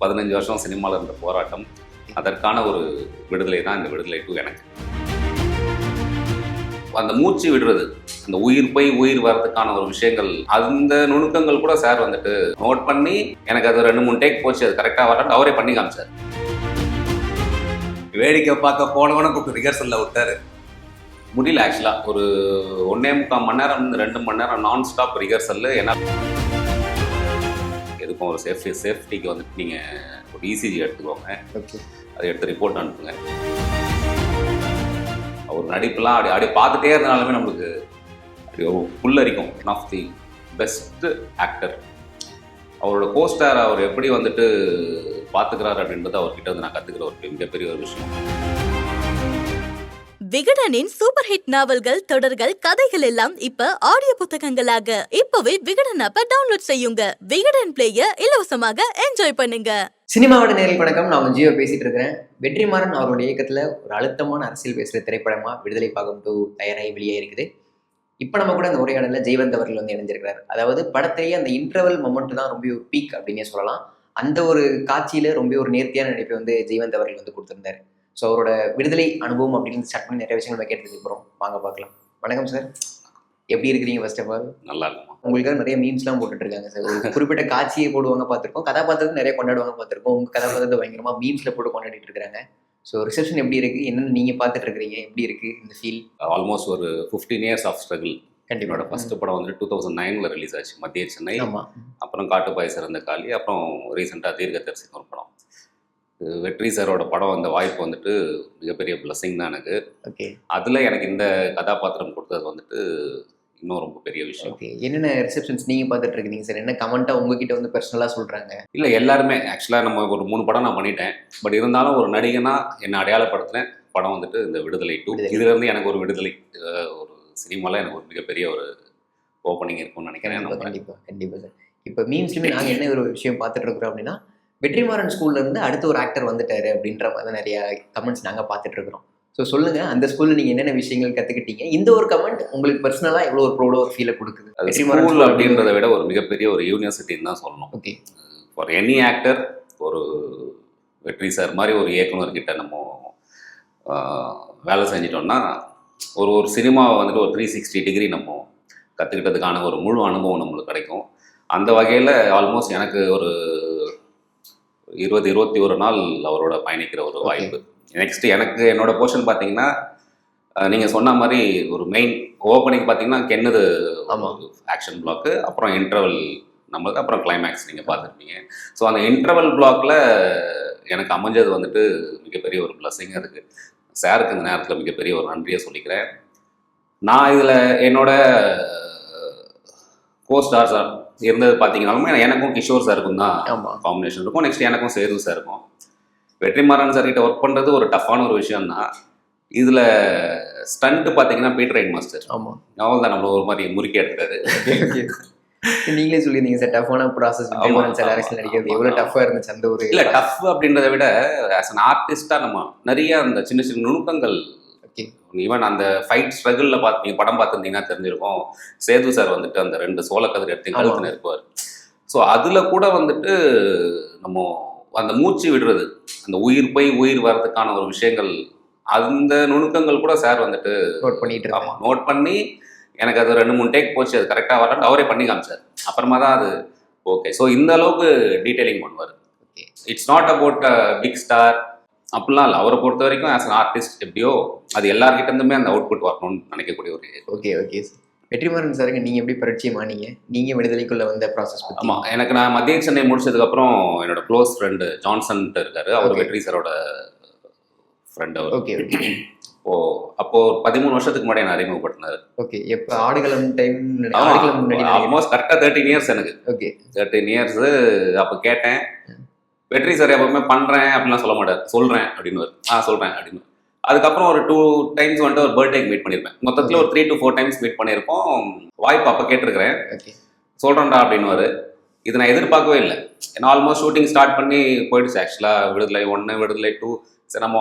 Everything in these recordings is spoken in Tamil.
15 வருஷம் சினிமாவில் இருந்த போராட்டம், அதற்கான ஒரு விடுதலை தான் இந்த விடுதலை 2 எனக்கு. அந்த மூச்சு விடுறது, அந்த உயிர் போய் உயிர் வர்றதுக்கான ஒரு விஷயங்கள், அந்த நுணுக்கங்கள் கூட சார் வந்துட்டு நோட் பண்ணி எனக்கு அது 2-3 டேக் போச்சு, அது கரெக்டாக வரட்டு அவரே பண்ணி காமிச்சார். வேடிக்கை பார்க்க போனவன கூப்பிட்டு ரிஹர்சலில் விட்டாரு. முடியல ஆக்சுவலாக ஒரு 1.25 மணி நேரம் 2 மணி நேரம் நான் ஸ்டாப் ரிஹர்சல். ஏன்னா எதுக்கும் ஒரு சேஃப்டிக்கு வந்துட்டு நீங்கள் ஒரு இசிஜி எடுத்துக்கோங்க, அதை எடுத்து ரிப்போர்ட் அனுப்புங்க. அவர் நடிப்புலாம் அப்படி பார்த்துட்டே இருந்தனாலுமே நம்மளுக்கு அப்படி புல்லரிக்கும். One of the best actor. அவரோட கோஸ்டார் அவர் எப்படி வந்துட்டு பார்த்துக்கிறாரு அப்படின்றது அவர்கிட்ட வந்து நான் கற்றுக்கிற ஒரு மிகப்பெரிய ஒரு விஷயம். விகடனின் சூப்பர் ஹிட் நாவல்கள், தொடர்கள், கதைகள் எல்லாம் இப்ப ஆடியோ புத்தகங்களாக. இப்பவே விகடன் ஆப்பை டவுன்லோட் செய்யுங்க. விகடன் பிளேய இலவசமாக என்ஜாய் பண்ணுங்க. சினிமாவோட நேரில் வணக்கம். நான் ஜியோ பேசிட்டு இருக்கிறேன். வெற்றிமாறன் அவருடைய இயக்கத்துல ஒரு அழுத்தமான அரசியல் பேசுற திரைப்படமா விடுதலை பாகம் 2 தயாராகி வெளியே இருக்குது. இப்போ நம்ம கூட அந்த உரையாடல ஜெயவந்த் அவர்கள் வந்து இணைஞ்சிருக்கிறார். அதாவது படத்திலேயே அந்த இன்டர்வல் மொமெண்ட் தான் ரொம்ப ஒரு பீக் அப்படின்னே சொல்லலாம். அந்த ஒரு காட்சியில ரொம்ப ஒரு நேர்த்தியான நடிப்பை வந்து ஜெயவந்த் அவர்கள் வந்து கொடுத்திருந்தாரு. ஸோ அவரோட விடுதலை அனுபவம் அப்படின்னு ஸ்டார்ட் பண்ணி நிறைய விஷயங்கள் நம்ம கேட்டதுக்கு அப்புறம் வாங்க பார்க்கலாம். வணக்கம் சார், எப்படி இருக்கிறீங்க? ஃபர்ஸ்ட் ஆஃப் ஆல் நல்லா இருக்குமா? உங்களுக்காக நிறைய மீம்ஸ்லாம் போட்டுட்டு இருக்காங்க சார். ஒரு குறிப்பிட்ட காட்சியை போடுவாங்க பார்த்துருக்கோம், கதாபாத்திரத்தை நிறைய கொண்டாடுவாங்க பார்த்துருக்கோம். உங்கள் கதாபாத்திரத்தை பயங்கரமாக மீம்ஸில் போட்டு கொண்டாடிட்டு இருக்காங்க. ஸோ ரிசப்ஷன் எப்படி இருக்குது, என்னென்னு நீங்கள் பார்த்துட்டு இருக்கிறீங்க, எப்படி இருக்குது இந்த ஃபீல்? ஆல்மோஸ்ட் ஒரு 15 years ஆஃப் ஸ்ட்ரகிள். கண்டிப்பாக. ஃபர்ஸ்ட் படம் வந்துட்டு 2009 ரிலீஸ் ஆச்சு, மத்திய சென்னை. ஆமாம். அப்புறம் காட்டுப்பாய் சிறந்த காளி, அப்புறம் ரீசெண்டாக தீர்க்கதரிசின்னு ஒரு படம். வெற்றி சாரோட படம் அந்த வாய்ப்பு வந்துட்டு மிகப்பெரிய பிளஸிங் தான் எனக்கு. ஓகே. அதில் எனக்கு இந்த கதாபாத்திரம் கொடுத்தது வந்துட்டு இன்னும் ரொம்ப பெரிய விஷயம். ஓகே. என்னென்ன ரிசப்ஷன்ஸ் நீங்கள் பார்த்துட்டு இருக்கீங்க சார்? என்ன கமெண்ட்டாக உங்ககிட்ட வந்து பர்சனலாக சொல்கிறாங்க? இல்லை, எல்லாருமே ஆக்சுவலாக நம்ம ஒரு 3 படம் நான் பண்ணிட்டேன். பட் இருந்தாலும் ஒரு நடிகனா என்னை அடையாளப்படுத்தினேன் படம் வந்துட்டு இந்த விடுதலை 2. இதுலேருந்து எனக்கு ஒரு விடுதலை, ஒரு சினிமாவில் எனக்கு ஒரு மிகப்பெரிய ஒரு ஓப்பனிங் இருக்கும்னு நினைக்கிறேன். கண்டிப்பாக கண்டிப்பாக சார். இப்போ மீம்ஸ்லையுமே நாங்கள் என்ன ஒரு விஷயம் பார்த்துட்டு இருக்கிறோம் அப்படின்னா, வெற்றிமாறன் ஸ்கூல்ல இருந்து அடுத்த ஒரு ஆக்டர் வந்துட்டாரு அப்படின்ற மாதிரி நிறைய கமெண்ட்ஸ் நாங்கள் பார்த்துட்டு இருக்கிறோம். ஸோ சொல்லுங்க, அந்த ஸ்கூல்ல நீங்க என்னென்ன விஷயங்கள் கத்துக்கிட்டீங்க? இந்த ஒரு கமெண்ட் உங்களுக்கு பர்சனலா எவ்வளோ ஒரு ப்ரௌட ஒரு ஃபீலை கொடுக்குது? ஸ்கூல் அப்படின்றத விட ஒரு மிகப்பெரிய ஒரு யூனிவர்சிட்டின்னு தான் சொல்லணும். ஓகே. ஃபார் எனி ஆக்டர், ஒரு வெற்றி சார் மாதிரி ஒரு இயக்குனர்கிட்ட நம்ம வேலை செஞ்சிட்டோம்னா ஒரு சினிமாவை வந்துட்டு ஒரு 360 டிகிரி நம்ம கற்றுக்கிட்டதுக்கான ஒரு முழு அனுபவம் நம்மளுக்கு கிடைக்கும். அந்த வகையில் ஆல்மோஸ்ட் எனக்கு ஒரு 20-21 நாள் அவரோட பயணிக்கிற ஒரு வாய்ப்பு. நெக்ஸ்ட் எனக்கு என்னோட போர்ஷன் பார்த்தீங்கன்னா, நீங்கள் சொன்ன மாதிரி ஒரு மெயின் ஓப்பனிங் பார்த்தீங்கன்னா கென்னது ஆக்ஷன் பிளாக்கு, அப்புறம் இன்டர்வல் நம்மளுக்கு, அப்புறம் கிளைமேக்ஸ் நீங்கள் பார்த்துருப்பீங்க. ஸோ அந்த இன்டர்வல் பிளாக்ல எனக்கு அமைஞ்சது வந்துட்டு மிகப்பெரிய ஒரு பிளஸிங். அதுக்கு சாருக்கு இந்த நேரத்தில் மிகப்பெரிய ஒரு நன்றியை சொல்லிக்கிறேன். நான் இதில் என்னோட கோஸ்டார் சார் இருந்தது பார்த்தீங்கன்னாலுமே எனக்கும் கிஷோர் சாருக்கும் தான் காம்பினேஷன் இருக்கும். நெக்ஸ்ட் எனக்கும் சேது சாருக்கும். வெற்றிமாறன் சார் கிட்ட ஒர்க் பண்ணுறது ஒரு டஃப்பான ஒரு விஷயம் தான். இதில் ஸ்டண்ட்டு பார்த்தீங்கன்னா பீட்டர் ரைட் மாஸ்டர். ஆமாம், அவள் தான் நம்மள ஒரு மாதிரி முறுக்கி எடுத்துட்டாரு. நீங்களே சொல்லியிருந்தீங்க சார், டஃப்பான ப்ராசஸ் சார் அரசியல் நடிக்கிறது எவ்வளோ டஃப்பாக இருந்துச்சு அந்த ஒரு. இல்லை, டஃப் அப்படின்றத விட ஆஸ் அன் ஆர்டிஸ்டாக நம்ம நிறைய அந்த சின்ன சின்ன நுணுக்கங்கள், ஈவன் அந்த ஃபைட் ஸ்ட்ரகிளில் பார்த்து படம் பார்த்துருந்தீங்கன்னா தெரிஞ்சிருக்கும். சேது சார் வந்துட்டு அந்த 2 சோளக்கதிர் எடுத்து கழுத்துன்னு இருப்பார். ஸோ அதில் கூட வந்துட்டு நம்ம அந்த மூச்சு விடுறது, அந்த உயிர் போய் உயிர் வர்றதுக்கான ஒரு விஷயங்கள், அந்த நுணுக்கங்கள் கூட சார் வந்துட்டு நோட் பண்ணிட்டு. ஆமாம், நோட் பண்ணி எனக்கு அது 2-3 டேக் போச்சு, அது கரெக்டாக வரட்டு அவரே பண்ணி காமிச்சார். அப்புறமா தான் அது ஓகே. ஸோ இந்த அளவுக்கு டீட்டெயிலிங் பண்ணுவார். It's not about big star அப்படிலாம் இல்லை. அவரை பொறுத்த வரைக்கும் ஆஸ் அன் ஆர்டிஸ்ட் எப்படியோ அது எல்லார்கிட்ட இருந்துமே அந்த அவுட்புட் வரணும்னு நினைக்கக்கூடிய ஒரு. Okay okay sir. வெற்றிமாறன் சாருங்க, நீங்கள் எப்படி பரிச்சயமானீங்க? நீங்கள் விடுதலைக்குள்ளே வந்த ப்ராசஸ்? ஆமாம், எனக்கு நான் மத்திய சென்னை முடிச்சதுக்கப்புறம் என்னோட க்ளோஸ் ஃப்ரெண்டு ஜான்சன்ட்டு இருக்காரு. அவர் வெற்றி சாரோட ஃப்ரெண்ட் அவர். ஓகே. அப்போது 13 வருஷத்துக்கு முன்னாடி நான் அறிமுகப்படுத்தினார். ஓகே. எப்போ? ஆடுகளம் டைம்? ஆல்மோஸ்ட் கரெக்டாக 13 years எனக்கு. Okay, 13 years. அப்போ கேட்டேன், வெற்றி சார் எப்பவுமே பண்ணுறேன் அப்படின்லாம் சொல்ல மாட்டார், சொல்கிறேன் அப்படின்னு. சொல்கிறேன் அப்படின்னு. அதுக்கப்புறம் ஒரு 2 times வந்துட்டு ஒரு பர்த்டேக்கு மீட் பண்ணியிருப்பேன். மொத்தத்தில் ஒரு 3 to 4 times மீட் பண்ணியிருப்போம். வாய்ப்பு அப்போ கேட்டிருக்கிறேன், சொல்கிறேன்டா அப்படின்னுவார். இது நான் எதிர்பார்க்கவே இல்லை. ஏன்னா ஆல்மோஸ்ட் ஷூட்டிங் ஸ்டார்ட் பண்ணி போயிடுச்சு. ஆக்சுவலாக விடுதலை 1, விடுதலை 2, சரி நம்ம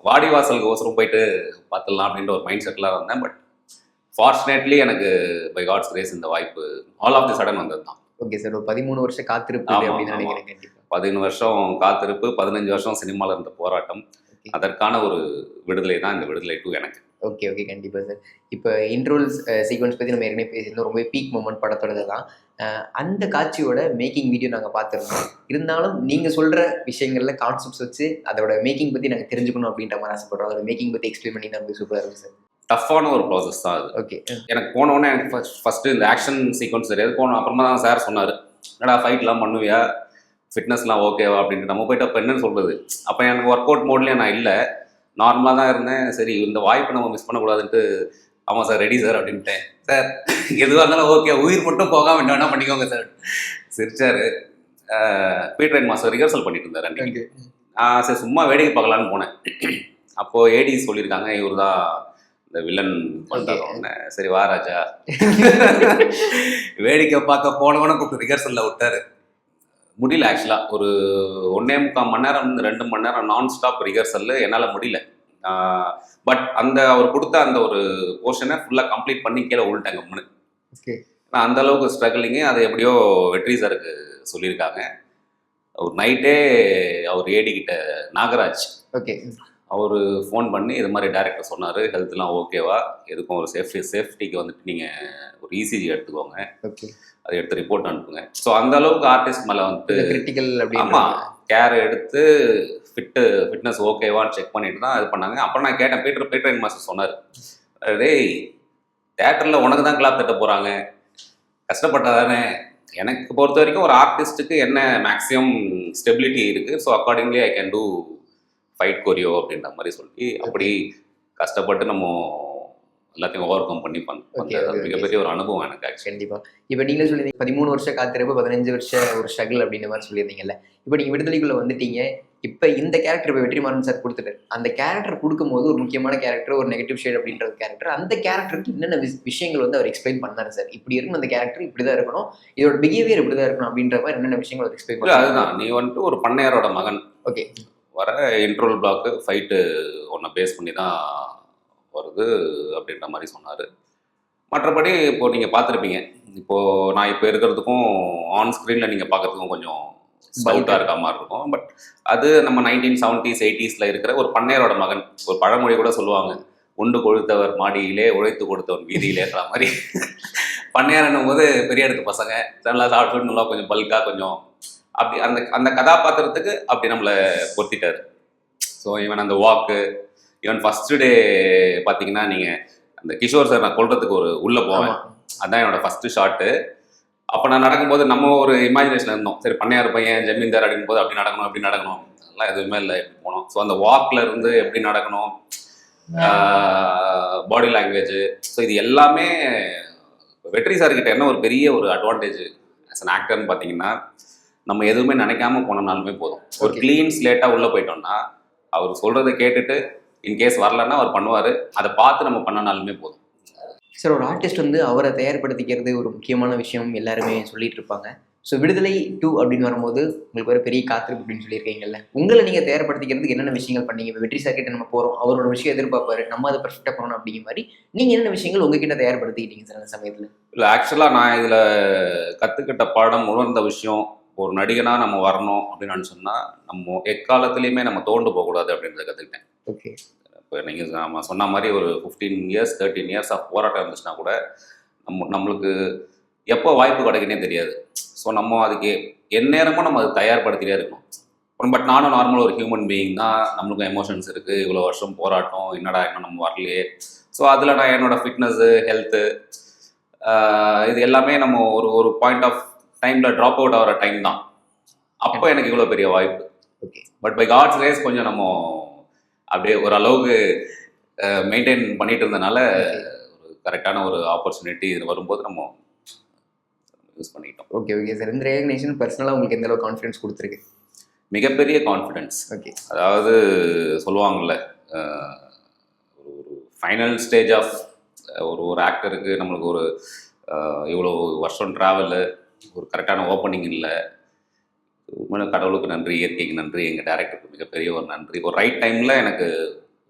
வாடிவாசலுக்கு ஓசரம் போயிட்டு பார்த்துடலாம் அப்படின்ற ஒரு மைண்ட் செட்டில் இருந்தேன். பட் ஃபார்ச்சுனேட்லி எனக்கு பை காட்ஸ் கிரேஸ் இந்த வாய்ப்பு ஆல் ஆஃப் தி சடன் வந்தது தான். Okay sir. ஒரு 13 வருஷம் காத்திருப்பு அப்படின்னு நினைக்கிறேன். கண்டிப்பாக 15 வருஷம் காத்திருப்பு, 15 வருஷம் சினிமாவில் இருந்த போராட்டம், அதற்கான ஒரு விடுதலை தான் இந்த விடுதலை 2 எனக்கு. ஓகே ஓகே, கண்டிப்பாக சார். இப்போ இன்ட்ரோல் சீக்வன்ஸ் பற்றி நம்ம ஏற்கனவே பேசியிருந்தோம். ரொம்ப பீக் மூமெண்ட் படத்தோடது தான். அந்த காட்சியோட மேக்கிங் வீடியோ நாங்கள் பார்த்துருந்தோம். இருந்தாலும் நீங்கள் சொல்கிற விஷயங்களில் கான்செப்ட்ஸ் வச்சு அதோட மேக்கிங் பற்றி நாங்கள் தெரிஞ்சுக்கணும் அப்படின்ற மாதிரி ஆசைப்படுறோம். அதோட மேக்கிங் பற்றி எக்ஸ்பிளைன் பண்ணி ரொம்ப சூப்பராக இருக்கும் சார். டஃப்பான ஒரு ப்ராசஸ் தான் அது. ஓகே. எனக்கு போனோடனே எனக்கு ஃபஸ்ட்டு இந்த ஆக்ஷன் சீக்வன்ஸ் தெரியாது. போனோம் அப்புறமா தான் சார் சொன்னார், என்னடா ஃபைட்லாம் பண்ணுவியா, ஃபிட்னஸ்லாம் ஓகேவா அப்படின்ட்டு. நம்ம போயிட்டு அப்போ என்னன்னு சொல்கிறது, அப்போ எனக்கு ஒர்க் அவுட் மோட்லேயே நான் இல்லை, நார்மலாக தான் இருந்தேன். சரி இந்த வாய்ப்பு நம்ம மிஸ் பண்ணக்கூடாதுன்ட்டு, ஆமாம் சார் ரெடி சார் அப்படின்ட்டேன். சார் எதுவாக இருந்தாலும் ஓகே, உயிர் மட்டும் போகாம என்ன பண்ணிக்கோங்க சார் சிரிச்சார். பீட்ரைன் மாஸ்டர் ரிஹர்சல் பண்ணிட்டு இருந்தார் அன்றைக்கி. சரி சும்மா வேடிக்கை பார்க்கலான்னு போனேன். அப்போது ஏடி சொல்லியிருக்காங்க, இவர் தான் இந்த வில்லன் பண்ணுறோன்னு. சரி வா ராஜா. வேடிக்கை பார்க்க போனவன கூப்பிட்டு ரிஹர்சல்ல விட்டாரு. முடியல ஆக்சுவலாக. ஒரு 1.25 மணி நேரம் 2 மணி நேரம் நான் ஸ்டாப் ரிஹர்சல் என்னால் முடியல. பட் அந்த அவர் கொடுத்த அந்த ஒரு போர்ஷனை ஃபுல்லாக கம்ப்ளீட் பண்ணி கீழே விழுட்டேன் கம்முன்னு. ஓகே. நான் அந்த அளவுக்கு ஸ்ட்ரகிளிங்கு. அது எப்படியோ வெற்றி சாருக்கு சொல்லியிருக்காங்க. அவர் நைட்டே அவர் ஏடிக்கிட்ட நாகராஜ் ஓகே அவர் ஃபோன் பண்ணி இது மாதிரி டேரக்டர் சொன்னார், ஹெல்த்லாம் ஓகேவா, எதுக்கும் ஒரு சேஃப்டிக்கு வந்துட்டு நீங்கள் ஒரு இசிஜி எடுத்துக்கோங்க, ஓகே, அதை எடுத்து ரிப்போர்ட் அனுப்புங்க. ஸோ அந்த அளவுக்கு ஆர்டிஸ்ட் மேலே வந்துட்டு கிரிட்டிக்கல் ஆமாம் கேர் எடுத்து ஃபிட்னஸ் ஓகேவான்னு செக் பண்ணிட்டு தான் இது பண்ணாங்க. அப்புறம் நான் கேட்டேன், பீட்ரைன் மாஸ்டர் சொன்னார், டேய் தேட்டரில் உனக்கு தான் கிளாப் தட்ட போகிறாங்க, கஷ்டப்பட்டா தானே. எனக்கு பொறுத்த வரைக்கும் ஒரு ஆர்டிஸ்ட்டுக்கு என்ன மேக்ஸிமம் ஸ்டெபிலிட்டி இருக்குது, so accordingly I can do fight choreo அப்படின்ற மாதிரி சொல்லி அப்படி கஷ்டப்பட்டு நம்ம எல்லாத்தையும் ஓவர் கம் பண்ணி மிகப்பெரிய ஒரு அனுபவம் எனக்கு ஆக்சுவலி. கண்டிப்பாக. இப்போ நீங்களே சொல்லியிருந்தீங்க 13 வருஷம் காத்திருப்பு, 15 வருஷம் ஒரு ஸ்ட்ரகிள் அப்படின்ற மாதிரி சொல்லியிருந்தீங்கல்ல. இப்போ நீங்கள் விடுதலைக்குள்ளே வந்துட்டீங்க. இப்போ இந்த கேரக்டர் இப்போ வெற்றிமாறன் சார் கொடுத்துட்டாரு. அந்த கேரக்டர் கொடுக்கும்போது ஒரு முக்கியமான கேரக்டர், ஒரு நெகட்டிவ் ஷேட் அப்படின்ற ஒரு கேரக்டர், அந்த கேரக்டருக்கு என்னென்ன விஷயங்கள் வந்து அவர் எக்ஸ்பிளைன் பண்ணாரு சார். இப்படி இருக்கணும், அந்த கேரக்டர் இப்படி தான் இருக்கணும், இதோட பிஹேவியர் இப்படி தான் இருக்கணும் அப்படின்ற மாதிரி என்னென்ன விஷயங்கள் அவர் எக்ஸ்பிளைன் பண்ணாரு. அதுதான், நீ வந்துட்டு ஒரு பண்ணையாரோட மகன், ஓகே, வர இன்ட்ரோல் பிளாக்கு ஃபைட்டு ஒன்றை பேஸ் பண்ணி தான் வருது அப்படின்ற மாதிரி சொன்னார். மற்றபடி இப்போது நீங்கள் பார்த்துருப்பீங்க, இப்போது நான் இப்போ இருக்கிறதுக்கும் ஆன் ஸ்க்ரீனில் நீங்கள் பார்க்குறதுக்கும் கொஞ்சம் ஸ்பவுட்டாக இருக்க மாதிரி இருக்கும். பட் அது நம்ம 1970s 80s இருக்கிற ஒரு பண்ணையரோட மகன். ஒரு பழமொழி கூட சொல்லுவாங்க, உண்டு கொழுத்தவர் மாடியிலே உழைத்து கொடுத்தவன் வீதியிலேன்ற மாதிரி. பண்ணையாரன்னும் போது பெரிய இடத்து பசங்க நல்லா சாப்பிட்டு நல்லா கொஞ்சம் பல்காக கொஞ்சம் அப்படி அந்த அந்த கதாபாத்திரத்துக்கு அப்படி நம்மளை பொருத்திட்டார். ஸோ ஈவன் அந்த வாக்கு, ஈவன் ஃபஸ்ட்டு டே பார்த்தீங்கன்னா நீங்கள் அந்த கிஷோர் சார் நான் கொள்றதுக்கு ஒரு உள்ளே போவேன், அதுதான் என்னோட ஃபஸ்ட்டு ஷாட்டு. அப்போ நான் நடக்கும்போது நம்ம ஒரு இமேஜினேஷன் இருந்தோம், சரி பண்ணையார் பையன் ஜமீன்தார் அப்படின் போது அப்படி நடக்கணும் அப்படி நடக்கணும், அதெல்லாம் எதுவுமே இல்லை, எப்படி போனோம். ஸோ அந்த வாக்கில் இருந்து எப்படி நடக்கணும், பாடி லாங்குவேஜ், ஸோ இது எல்லாமே வெற்றி சார்கிட்ட என்ன ஒரு பெரிய ஒரு அட்வான்டேஜ் ஆஸ் அன் ஆக்டர்னு பார்த்தீங்கன்னா, நம்ம எதுவுமே நினைக்காம போனோம்னாலுமே போதும். ஒரு க்ளீன் ஸ்லேட்டாக உள்ளே போயிட்டோம்னா அவர் சொல்கிறத கேட்டுட்டு இன்கேஸ் வரலன்னா அவர் பண்ணுவார், அதை பார்த்து நம்ம பண்ணனாலுமே போதும். சார், ஒரு ஆர்டிஸ்ட் வந்து அவரை தயார்படுத்திக்கிறது ஒரு முக்கியமான விஷயம் எல்லாருமே சொல்லிட்டு இருப்பாங்க. ஸோ விடுதலை 2 அப்படின்னு வரும்போது உங்களுக்கு ஒரு பெரிய காத்திருப்பு அப்படின்னு சொல்லியிருக்கீங்கல்ல, உங்களை நீங்கள் தயார்படுத்திக்கிறதுக்கு என்னென்ன விஷயங்கள் பண்ணீங்க? இப்போ வெற்றி சார் கிட்ட நம்ம போகிறோம், அவரோட விஷயம் எதிர்பார்ப்பாரு, நம்ம அதை பர்ஃபெக்டாக பண்ணணும் அப்படிங்கிற மாதிரி நீங்கள் என்னென்ன விஷயங்கள் உங்ககிட்ட தயார்படுத்திக்கிட்டீங்க சார் அந்த சமயத்தில்? இல்லை ஆக்சுவலாக நான் இதில் கற்றுக்கிட்ட பாடம், உணர்ந்த விஷயம், ஒரு நடிகனாக நம்ம வரணும் அப்படின்னு நினச்சோம்னா நம்ம எக்காலத்துலேயுமே நம்ம தோண்டு போகக்கூடாது அப்படின்றத கற்றுக்கிட்டேன். ஓகே. இப்போ நீங்கள் நம்ம சொன்ன மாதிரி ஒரு 15 இயர்ஸ் 13 இயர்ஸ் ஆஃப் போராட்டம் இருந்துச்சுன்னா கூட நம்மளுக்கு எப்போ வாய்ப்பு கிடைக்குன்னே தெரியாது. ஸோ நம்ம அதுக்கு எந்நேரமும் நம்ம அதை தயார்படுத்திட்டே இருக்கணும். பட் நானும் நார்மலாக ஒரு ஹியூமன் பீயிங் தான், நம்மளுக்கும் எமோஷன்ஸ் இருக்குது, இவ்வளோ வருஷம் போராட்டம், என்னடா இன்னும் நம்ம வரலையே. ஸோ அதில் நான் என்னோடய ஃபிட்னஸ்ஸு, ஹெல்த்து, இது எல்லாமே நம்ம ஒரு பாயிண்ட் ஆஃப் டைமில் ட்ராப் அவுட் ஆகிற டைம் தான். அப்போ எனக்கு இவ்வளோ பெரிய வாய்ப்பு. Okay. But by God's grace கொஞ்சம் நம்ம அப்படியே ஒரு அளவுக்கு மெயின்டைன் பண்ணிட்டு இருந்தனால ஒரு கரெக்டான ஒரு ஆப்பர்ச்சுனிட்டி இது வரும்போது நம்ம யூஸ் பண்ணிட்டோம். Okay okay sir. இந்த ரெகக்னேஷன் பர்சனலாக உங்களுக்கு எந்த அளவுக்கு கான்ஃபிடன்ஸ் கொடுத்துருக்கு? மிகப்பெரிய கான்ஃபிடென்ஸ். ஓகே. அதாவது சொல்லுவாங்கள்ல, ஒரு ஃபைனல் ஸ்டேஜ் ஆஃப் ஒரு ஆக்டருக்கு நம்மளுக்கு ஒரு இவ்வளோ வருஷம் ட்ராவலு, ஒரு கரெக்டான ஓப்பனிங் இல்லை. உண்மையில கடவுளுக்கு நன்றி, இயற்கைக்கு நன்றி, எங்கள் டேரக்டருக்கு மிகப்பெரிய ஒரு நன்றி. ஒரு ரைட் டைமில் எனக்கு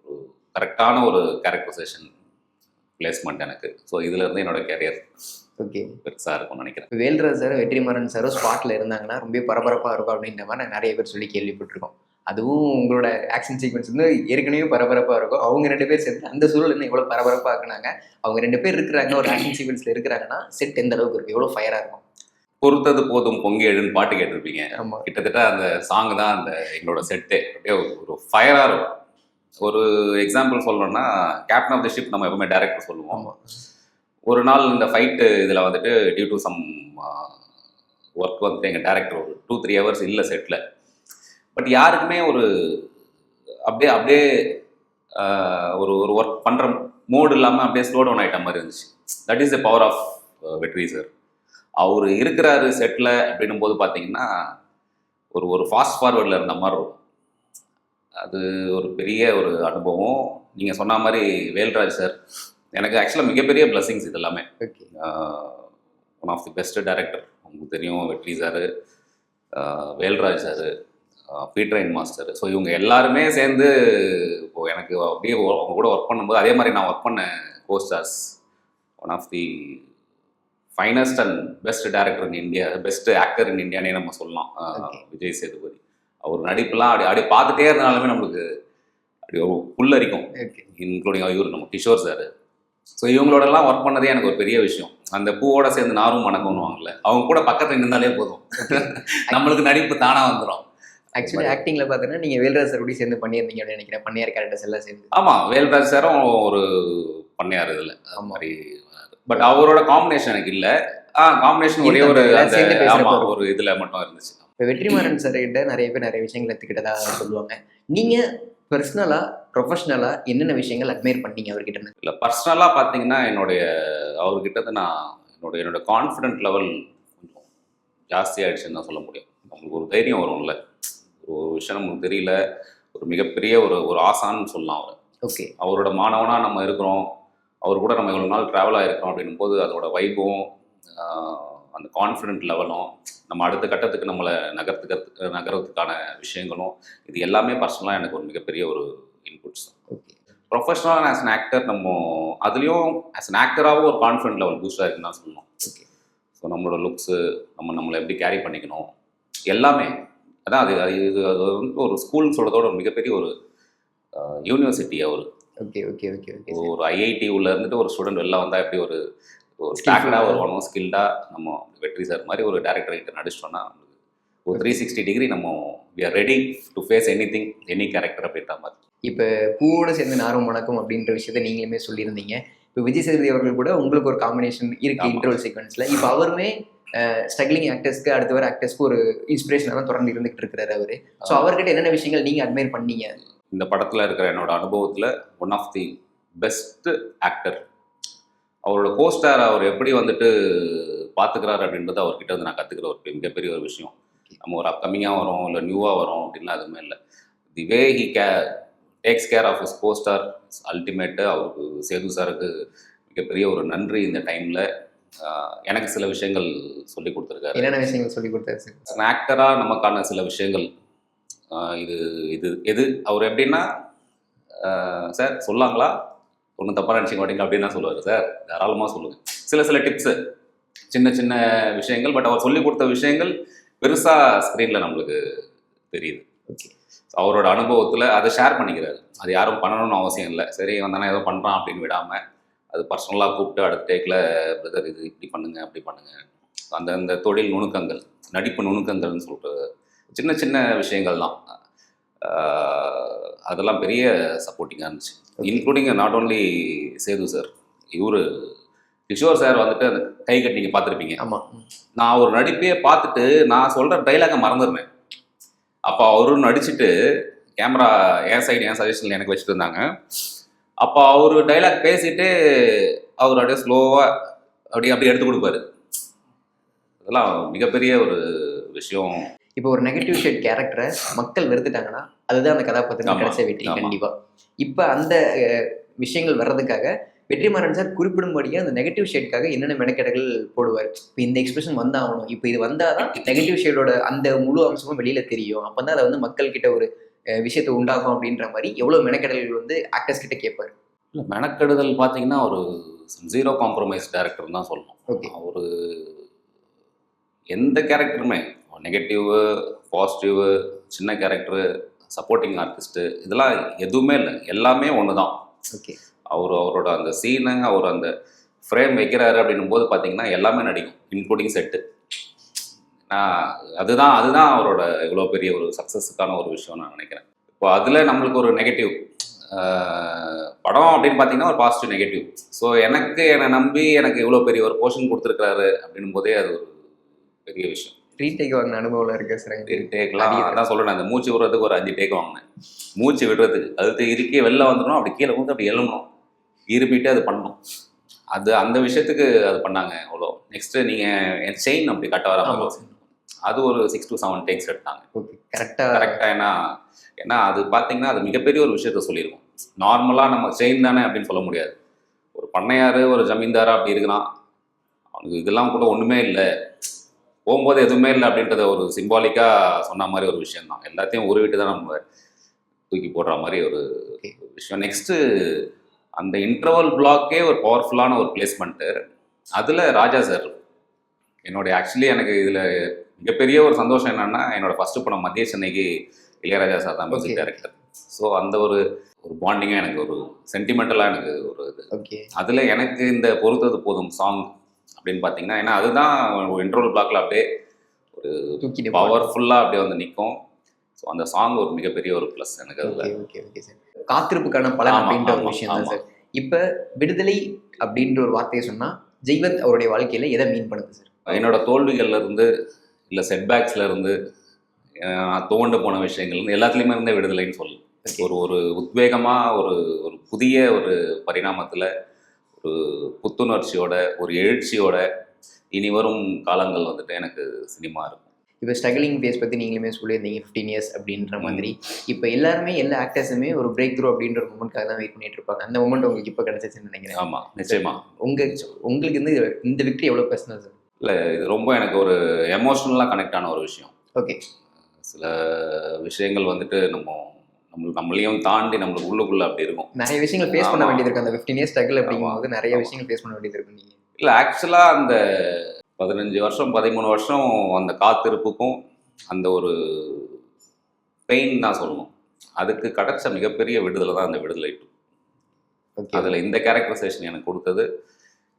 ஒரு கரெக்டான ஒரு கேரக்டரைசேஷன் பிளேஸ்மெண்ட் எனக்கு. ஸோ இதிலேருந்து என்னோடய கேரியர் ஓகே. பெருசா இருக்கும்னு நினைக்கிறேன். இப்போ வேல்ராஜ் சாரும் வெற்றிமாறன் சாரும் ஸ்பாட்ல இருந்தாங்கன்னா ரொம்ப பரபரப்பாக இருக்கும் அப்படின்ற மாதிரி நான் நிறைய பேர் சொல்லி கேள்விப்பட்டிருக்கோம். அதுவும் உங்களோட ஆக்ஷன் சீக்வன்ஸ் வந்து ஏற்கனவே பரபரப்பாக இருக்கும். அவங்க 2 பேர் சேர்ந்து அந்த சூழல் இன்னும் எவ்வளோ பரபரப்பாக ஆக்குனாங்க. அவங்க 2 பேர் இருக்கிறாங்க, ஒரு ஆக்ஷன் சீக்வன்ஸில் இருக்கிறாங்கன்னா செட் எந்த அளவுக்கு இருக்கும், எவ்வளோ ஃபயராக இருக்கும். பொறுத்தது போதும் பொங்கி எழுன்னு பாட்டு கேட்டிருப்பீங்க. ஆமாம். கிட்டத்தட்ட அந்த சாங் தான் அந்த எங்களோட செட்டு. அப்படியே ஒரு ஃபயராக இருக்கும். ஒரு எக்ஸாம்பிள் சொல்லணும்னா கேப்டன் ஆஃப் த ஷிப் நம்ம எப்பவுமே டைரக்டர் சொல்லுவோம். ஆமாம். ஒரு நாள் இந்த ஃபைட்டு இதில் வந்துட்டு டியூ டு சம் ஒர்க் வந்துட்டு எங்கள் டேரக்டர் ஒரு 2-3 ஹவர்ஸ் இல்லை செட்டில். பட் யாருக்குமே ஒரு அப்படியே அப்படியே ஒரு ஒரு ஒர்க் பண்ணுற மோடு இல்லாமல் அப்படியே ஸ்லோ டவுன் ஆகிட்ட மாதிரி இருந்துச்சு. That is the power of வெற்றி சார். அவர் இருக்கிறாரு செட்டில் அப்படின்னும் போது பார்த்தீங்கன்னா ஒரு ஃபாஸ்ட் ஃபார்வர்டில் இருந்த மாதிரி இருக்கும். அது ஒரு பெரிய ஒரு அனுபவம். நீங்கள் சொன்ன மாதிரி வேல்ராஜ் சார் எனக்கு ஆக்சுவலாக மிகப்பெரிய பிளஸிங்ஸ் இது எல்லாமே. Okay. One of the best director உங்களுக்கு தெரியும். Vetri sir, Velraj sir, Peter Hein master. So இவங்க எல்லாருமே சேர்ந்து இப்போது எனக்கு அப்படியே அவங்க கூட ஒர்க் பண்ணும்போது அதே மாதிரி நான் ஒர்க் பண்ண costars one of the finest and best director in India, best actor in இந்தியானே நம்ம சொல்லலாம். விஜய் சேதுபதி அவர் நடிப்புலாம் அப்படி பார்த்துட்டே இருந்தாலுமே நம்மளுக்கு அப்படி ஒரு புல்லரிக்கும். இன்க்ளூடிங் இவர் நம்ம கிஷோர் சார். ஸோ இவங்களோடலாம் ஒர்க் பண்ணதே எனக்கு ஒரு பெரிய விஷயம். அந்த பூவோட சேர்ந்து நாரும் மணக்கம்னுவாங்கல்ல, அவங்க கூட பக்கத்தில் நின்றாலே போதும் நம்மளுக்கு நடிப்பு தானாக வந்துடும். ஆக்சுவலி ஆக்டிங்கில் பார்த்தீங்கன்னா நீங்கள் வேல்ராஜ் சார் கூட சேர்ந்து பண்ணியிருந்தீங்க அப்படின்னு நினைக்கிறேன். பண்ணையார் கேரக்டர்ஸ் எல்லாம் சேர்ந்து. ஆமாம், வேல்ராஜ் சாரும் ஒரு பண்ணையார் இதில் அது மாதிரி. பட் அவரோட காம்பினேஷன் எனக்கு இல்லை. காம்பினேஷன் ஒரே ஒரு ஒரு இதில் மட்டும் இருந்துச்சு. இப்போ வெற்றிமாறன் சார் கிட்ட நிறைய பேர் நிறைய விஷயங்கள் எடுத்துக்கிட்டதா சொல்லுவாங்க. நீங்கள் பர்சனலாக ப்ரொஃபஷ்னலாக என்னென்ன விஷயங்கள் அட்மையர் பண்ணீங்க அவர்கிட்ட? இல்லை, பர்சனலாக பார்த்தீங்கன்னா அவர்கிட்ட நான் என்னோட கான்ஃபிடென்ட் லெவல் கொஞ்சம் ஜாஸ்தி ஆகிடுச்சுன்னு தான் சொல்ல முடியும். நம்மளுக்கு ஒரு தைரியம் வரும்ல, ஒரு விஷயம் நமக்கு தெரியல, ஒரு மிகப்பெரிய ஒரு ஆசான்னு சொல்லலாம் அவர். ஓகே. அவரோட மாணவனாக நம்ம இருக்கிறோம், அவர் கூட நம்ம இவ்வளோ நாள் ட்ராவல் ஆகிருக்கிறோம் அப்படின்னும் போது அதோட வைபும் அந்த கான்ஃபிடென்ட் லெவலும் நம்ம அடுத்த கட்டத்துக்கு நம்மளை நகரத்துக்கான விஷயங்களும் இது எல்லாமே பர்சனலாக எனக்கு ஒரு மிகப்பெரிய ஒரு இன்புட்ஸ் தான். ஓகே. ப்ரொஃபஷனலாக ஆஸ் அன் ஆக்டர் நம்ம அதுலேயும் ஆஸ் அன் ஆக்டராகவும் ஒரு கான்ஃபிடென்ட் லெவல் பூஸ்டாக இருக்குன்னு தான் சொல்லணும். ஓகே. ஸோ நம்மளோட லுக்ஸு நம்மளை எப்படி கேரி பண்ணிக்கணும் எல்லாமே அதான் அது வந்து ஒரு ஸ்கூல்னு சொல்கிறதோட ஒரு மிகப்பெரிய ஒரு யூனிவர்சிட்டி அவர். Okay okay okay okay. ஒரு ஐஐடி உள்ள இருந்துட்டு ஒரு ஸ்டூடெண்ட் வெளில வந்தால் எப்படி ஒரு ஸ்டாக்டாக வருவானோ, ஸ்கில்டாக நம்ம வெற்றி சார் மாதிரி ஒரு டேரக்டர் கிட்ட நடிச்சிட்டோன்னா ஒரு 360 டிகிரி நம்ம we are ready to face any character அப்படின்ற மாதிரி. இப்போ பூவோடு சேர்ந்து நாரும் வணக்கம் அப்படின்ற விஷயத்த நீங்களுமே சொல்லியிருந்தீங்க. இப்போ விஜய் சேதுபதி அவர்கள் கூட உங்களுக்கு ஒரு காம்பினேஷன் இருக்குது இன்டர்வல் சீக்வன்ஸில். இப்போ அவருமே ஸ்ட்ரகிளிங் ஆக்டர்ஸ்க்கு அடுத்த வர ஆக்டர்ஸ்க்கு ஒரு இன்ஸ்பிரேஷனாக தான் தொடர்ந்து இருந்துகிட்டு இருக்கிறாரு அவர். ஸோ அவர்கிட்ட என்னென்ன விஷயங்கள் நீங்கள் அட்மையர் பண்ணீங்க? இந்த படத்தில் இருக்கிற என்னோட அனுபவத்தில் one of the best actor. அவரோட கோஸ்டார் அவர் எப்படி வந்துட்டு பார்த்துக்கிறாரு அப்படின்றது அவர்கிட்ட வந்து நான் கற்றுக்கிற ஒரு மிகப்பெரிய ஒரு விஷயம். நம்ம ஒரு அப்கமிங்காக வரோம் இல்லை நியூவாக வரோம் அப்படின்லாம் எதுவுமே இல்லை. The way he takes care of his costar ultimate. அவருக்கு சேது சாருக்கு மிகப்பெரிய ஒரு நன்றி. இந்த டைமில் எனக்கு சில விஷயங்கள் சொல்லி கொடுத்துருக்காரு. என்னென்ன விஷயங்கள் சொல்லி கொடுத்தாரு சார்? ஆக்டராக நமக்கான சில விஷயங்கள் எது அவர் எப்படின்னா சார் சொல்லாங்களா ஒன்றும் தப்பாக நினச்சிக்க மாட்டீங்க அப்படின்னு தான் சொல்லுவார். சார் தாராளமாக சொல்லுங்கள், சில டிப்ஸு சின்ன சின்ன விஷயங்கள். பட் அவர் சொல்லி கொடுத்த விஷயங்கள் பெருசாக ஸ்க்ரீனில் நம்மளுக்கு தெரியுது. ஓகே. அவரோட அனுபவத்தில் அதை ஷேர் பண்ணிக்கிறாரு. அது யாரும் பண்ணணும்னு அவசியம் இல்லை. சரி வந்தானே ஏதோ பண்ணுறான் அப்படின்னு விடாமல் அது பர்சனலாக கூப்பிட்டு அடுத்த டேக்கில் பிரதர் இது இப்படி பண்ணுங்கள் அப்படி பண்ணுங்கள், அந்த தொழில் நுணுக்கங்கள், நடிப்பு நுணுக்கங்கள்னு சொல்லிட்டு சின்ன சின்ன விஷயங்கள் தான். அதெல்லாம் பெரிய சப்போர்ட்டிங்காக இருந்துச்சு. Including not only Sethu sir, Kishore sir வந்துட்டு அந்த கை கட்டி நீங்கள் பார்த்துருப்பீங்க. ஆமாம். நான் ஒரு நடிப்பையே பார்த்துட்டு நான் சொல்கிற டைலாகை மறந்துடுறேன். அப்போ அவரும் நடிச்சுட்டு கேமரா என் சைடு என் சஜஷனில் எனக்கு வச்சுட்டு இருந்தாங்க. அப்போ அவர் டைலாக் பேசிட்டு அவர் அப்படியே ஸ்லோவாக அப்படி எடுத்து கொடுப்பாரு. அதெல்லாம் மிகப்பெரிய ஒரு விஷயம். இப்போ ஒரு நெகட்டிவ் ஷேட் கேரக்டரை மக்கள் வெறுத்துட்டாங்கன்னா அதுதான் அந்த கதாபாத்திரம் கிடைச்ச வெற்றி கண்டிப்பாக. இப்போ அந்த விஷயங்கள் வர்றதுக்காக வெற்றிமாறன் சார் குறிப்பிடும்படியாக அந்த நெகட்டிவ் ஷேட்காக என்னென்ன மெனக்கெடுகள் போடுவார். இப்போ இந்த எக்ஸ்பிரஷன் வந்தாகணும், இப்போ இது வந்தால் தான் நெகட்டிவ் ஷேடோட அந்த முழு அம்சமும் வெளியில் தெரியும், அப்போ தான் அதை வந்து மக்கள்கிட்ட ஒரு விஷயத்தை உண்டாகும் அப்படின்ற மாதிரி எவ்வளோ மெனக்கெடல்கள் வந்து ஆக்டர்ஸ் கிட்ட கேட்பார். இல்லை மெனக்கெடுதல் பார்த்தீங்கன்னா ஒரு ஜீரோ காம்ப்ரமைஸ் டேரக்டர் தான் சொல்லணும். ஓகே. ஒரு எந்த கேரக்டருமே நெகட்டிவு, பாசிட்டிவு, சின்ன கேரக்டரு, சப்போர்ட்டிங் ஆர்டிஸ்ட்டு இதெல்லாம் எதுவுமே இல்லை, எல்லாமே ஒன்று தான். ஓகே. அவரோட அந்த சீனு, அவர் அந்த ஃப்ரேம் வைக்கிறாரு அப்படின்னும் போது பார்த்தீங்கன்னா எல்லாமே நடிக்கும், இன்க்ளூடிங் செட்டு. அதுதான் அவரோட இவ்வளோ பெரிய ஒரு சக்ஸஸுக்கான ஒரு விஷயம் நான் நினைக்கிறேன். இப்போ அதில் நம்மளுக்கு ஒரு நெகட்டிவ் படம் அப்படின்னு பார்த்தீங்கன்னா ஒரு பாசிட்டிவ் நெகட்டிவ். ஸோ என்னை நம்பி எனக்கு இவ்வளோ பெரிய ஒரு போர்ஷன் கொடுத்துருக்காரு அப்படின்னும் போதே அது ஒரு பெரிய விஷயம். ரீடேக் வாங்கின அனுபவம் இருக்கு சார். டேக்லாம் அதான் சொல்கிறேன், அந்த மூச்சு விடுறதுக்கு ஒரு 5 டேக் வாங்கினேன். மூச்சு விடுறதுக்கு அது இருக்கே வெளில வந்துடணும், அப்படி கீழே வந்து அப்படி எழுமணும், இருப்பிட்டு அது பண்ணணும். அந்த விஷயத்துக்கு அது பண்ணாங்க அவ்வளோ. நெக்ஸ்ட்டு நீங்கள் என் செயின் அப்படி கட்ட வர மாதிரி அது ஒரு 6 to 7 டேக்ஸ் எடுத்தாங்க. ஓகே. கரெக்டாக. ஏன்னா அது பார்த்தீங்கன்னா அது மிகப்பெரிய ஒரு விஷயத்த சொல்லியிருக்கோம். நார்மலாக நம்ம செயின் தானே அப்படின்னு சொல்ல முடியாது. ஒரு பண்ணையார், ஒரு ஜமீன்தாரா அப்படி இருக்கிறான், அவனுக்கு இதெல்லாம் கூட ஒன்றுமே இல்லை, போகும்போது எதுவுமே இல்லை அப்படின்றத ஒரு சிம்பாலிக்காக சொன்ன மாதிரி ஒரு விஷயம் தான். எல்லாத்தையும் உருவிட்டு தான் நம்ம தூக்கி போடுற மாதிரி ஒரு விஷயம். நெக்ஸ்ட்டு அந்த இன்டர்வல் பிளாக்கே ஒரு பவர்ஃபுல்லான ஒரு பிளேஸ்மெண்ட்டு. அதில் ராஜா சார் ஆக்சுவலி எனக்கு இதில் மிகப்பெரிய ஒரு சந்தோஷம் என்னென்னா, என்னோடய ஃபஸ்ட்டு படம் மத்திய சென்னைக்கு இளையராஜா சார் தான் மியூசிக் டைரக்டர். ஸோ அந்த ஒரு பாண்டிங்காக எனக்கு ஒரு சென்டிமெண்டலாக எனக்கு ஒரு இது. ஓகே. அதில் எனக்கு இந்த பொறுத்தது போதும் சாங் அப்படின்னு பார்த்தீங்கன்னா, ஏன்னா அதுதான் ஒரு இன்டர்வல் பிளாக்ல அப்படியே ஒரு பவர்ஃபுல்லாக அப்படியே வந்து நிற்கும். ஸோ அந்த சாங் ஒரு மிகப்பெரிய ஒரு ப்ளஸ் எனக்கு அதில். Okay okay sir. காத்திருப்புக்கான பலன் அப்படின்ற ஒரு விஷயம் தான் சார். இப்போ விடுதலை அப்படின்ற ஒரு வார்த்தையை சொன்னால் ஜெய்வந்த் அவருடைய வாழ்க்கையில் எதை மீன் பண்ணுது சார்? என்னோட தோல்விகள்லேருந்து, இல்லை செட்பேக்ஸ்லேருந்து, தோண்டு போன விஷயங்கள்லேருந்து எல்லாத்துலேயுமே இருந்தே விடுதலைன்னு சொல்லு. ஒரு உத்வேகமாக ஒரு புதிய ஒரு பரிணாமத்தில், ஒரு புத்துணர்ச்சியோட, ஒரு எழுச்சியோட இனி வரும் காலங்கள் வந்துட்டு எனக்கு சினிமா இருக்கும். இப்போ ஸ்ட்ரகிளிங் ஃபேஸ் பற்றி நீங்களுமே சொல்லியிருந்தீங்க, 15 இயர்ஸ் அப்படின்ற மாதிரி. இப்போ எல்லாருமே எல்லா ஆக்டர்ஸுமே ஒரு பிரேக் த்ரூ அப்படின்ற ஒரு மூமெண்ட்காக தான் வெயிட் பண்ணிட்டு இருப்பாங்க. அந்த மூமெண்ட் உங்களுக்கு இப்போ கிடைச்சிச்சுன்னு நினைக்கிறேன். ஆமாம், நிச்சயமா. உங்களுக்கு வந்து இந்த விக்டரி எவ்வளோ பர்சனல் சார்? இல்லை, இது ரொம்ப எனக்கு ஒரு எமோஷ்னலாக கனெக்ட் ஆன ஒரு விஷயம். ஓகே. சில விஷயங்கள் வந்துட்டு நம்மளையும் தாண்டி நம்மளுக்கு உள்ளுக்குள்ளே அப்படி இருக்கும். நிறைய விஷயங்கள் ஃபேஸ் பண்ண வேண்டியது இருக்கும். அந்த 15 இயர்ஸ் ஸ்ட்ரகிள் அப்படிங்கும்போது நிறைய விஷயங்கள் ஃபேஸ் பண்ண வேண்டியது இருக்கும். நீங்கள் இல்லை, ஆக்சுவலாக அந்த 15 வருஷம் 13 வருஷம் அந்த காத்திருப்புக்கும் அந்த ஒரு பெயின் தான் சொல்லணும். அதுக்கு கிடைச்ச மிகப்பெரிய விடுதலை தான் அந்த விடுதலை 2. அதில் இந்த கேரக்டரைசேஷன் எனக்கு கொடுத்தது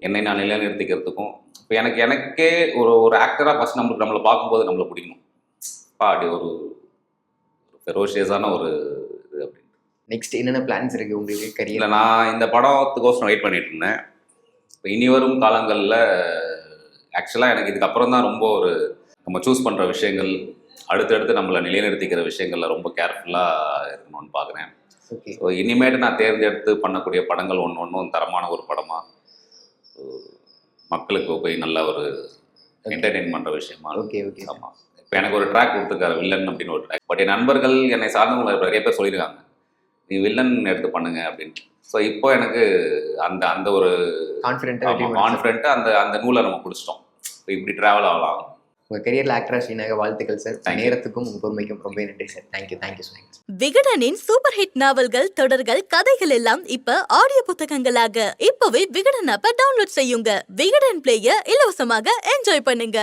என்னை நான் நிலைநிறுத்திக்கிறதுக்கும். இப்போ எனக்கே ஒரு ஆக்டராக ஃபஸ்ட் நம்மளை பார்க்கும்போது நம்மளை பிடிக்கணும். அப்படி ஒரு ஃபெரோஷியஸான ஒரு இது அப்படின்னு. நெக்ஸ்ட் என்னென்ன பிளான்ஸ் இருக்குது உங்களுக்கு கரியரில்? நான் இந்த படத்துக்கோசரம் வெயிட் பண்ணிட்டு இருந்தேன். இப்போ இனி வரும் காலங்களில் ஆக்சுவலாக எனக்கு இதுக்கப்புறம் தான் ரொம்ப நம்ம சூஸ் பண்ணுற விஷயங்கள், அடுத்தடுத்து நம்மளை நிலைநிறுத்திக்கிற விஷயங்களில் ரொம்ப கேர்ஃபுல்லாக இருக்கணும்னு பார்க்குறேன். ஸோ இனிமேட்டு நான் தேர்ந்தெடுத்து பண்ணக்கூடிய படங்கள் ஒன்றும் தரமான ஒரு படமாக, மக்களுக்கு போய் நல்ல ஒரு என்டர்டெயின் பண்ணுற விஷயமா. Okay okay. ஆமாம். இப்போ எனக்கு ஒரு ட்ராக் கொடுத்துருக்காரு, வில்லன் அப்படின்னு ஒரு ட்ராக். பட் என் நண்பர்கள், என்னை சார்ந்தவங்க நிறைய பேர் சொல்லியிருக்காங்க, நீ வில்லன் எடுத்து பண்ணுங்க அப்படின்ட்டு. ஸோ இப்போ எனக்கு அந்த ஒரு கான்ஃபிடென்ட்டு அந்த நூலை நம்ம பிடிச்சிட்டோம். இப்போ இப்படி ட்ராவல் ஆகலாம். உங்கள் கரியரில் ஆக்டரா ஸ்ரீனாக வாழ்த்துக்கள் சார். நேரத்துக்கும் உங்கள் பொறுமைக்கும் ரொம்ப நன்றி சார். Thank you so much. விகடனின் சூப்பர் ஹிட் நாவல்கள், தொடர்கள், கதைகள் எல்லாம் இப்ப ஆடியோ புத்தகங்களாக இப்பவே விகடன் ஆப்பை டவுன்லோட் செய்யுங்க. விகடன் பிளேயை இலவசமாக என்ஜாய் பண்ணுங்க.